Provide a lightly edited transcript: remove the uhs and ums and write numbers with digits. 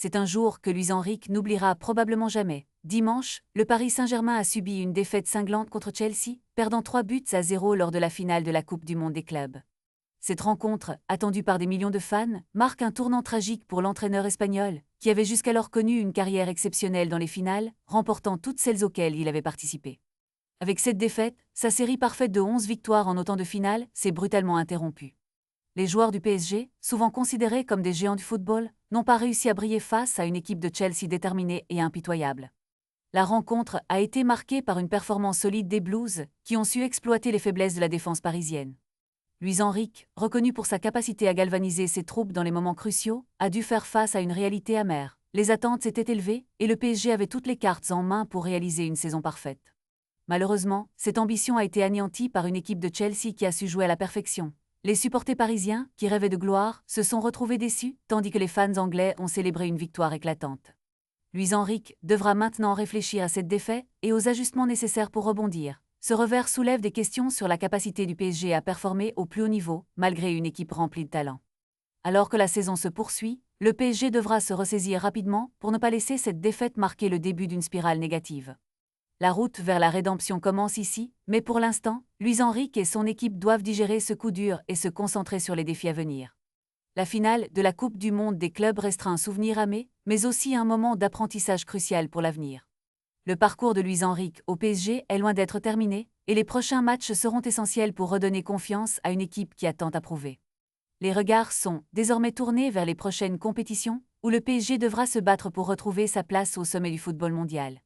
C'est un jour que Luis Enrique n'oubliera probablement jamais. Dimanche, le Paris Saint-Germain a subi une défaite cinglante contre Chelsea, perdant 3-0 lors de la finale de la Coupe du Monde des clubs. Cette rencontre, attendue par des millions de fans, marque un tournant tragique pour l'entraîneur espagnol, qui avait jusqu'alors connu une carrière exceptionnelle dans les finales, remportant toutes celles auxquelles il avait participé. Avec cette défaite, sa série parfaite de 11 victoires en autant de finales s'est brutalement interrompue. Les joueurs du PSG, souvent considérés comme des géants du football, n'ont pas réussi à briller face à une équipe de Chelsea déterminée et impitoyable. La rencontre a été marquée par une performance solide des Blues, qui ont su exploiter les faiblesses de la défense parisienne. Luis Enrique, reconnu pour sa capacité à galvaniser ses troupes dans les moments cruciaux, a dû faire face à une réalité amère. Les attentes s'étaient élevées et le PSG avait toutes les cartes en main pour réaliser une saison parfaite. Malheureusement, cette ambition a été anéantie par une équipe de Chelsea qui a su jouer à la perfection. Les supporters parisiens, qui rêvaient de gloire, se sont retrouvés déçus, tandis que les fans anglais ont célébré une victoire éclatante. Luis Enrique devra maintenant réfléchir à cette défaite et aux ajustements nécessaires pour rebondir. Ce revers soulève des questions sur la capacité du PSG à performer au plus haut niveau, malgré une équipe remplie de talent. Alors que la saison se poursuit, le PSG devra se ressaisir rapidement pour ne pas laisser cette défaite marquer le début d'une spirale négative. La route vers la rédemption commence ici, mais pour l'instant, Luis Enrique et son équipe doivent digérer ce coup dur et se concentrer sur les défis à venir. La finale de la Coupe du Monde des clubs restera un souvenir amer, mais aussi un moment d'apprentissage crucial pour l'avenir. Le parcours de Luis Enrique au PSG est loin d'être terminé, et les prochains matchs seront essentiels pour redonner confiance à une équipe qui a tant à prouver. Les regards sont désormais tournés vers les prochaines compétitions, où le PSG devra se battre pour retrouver sa place au sommet du football mondial.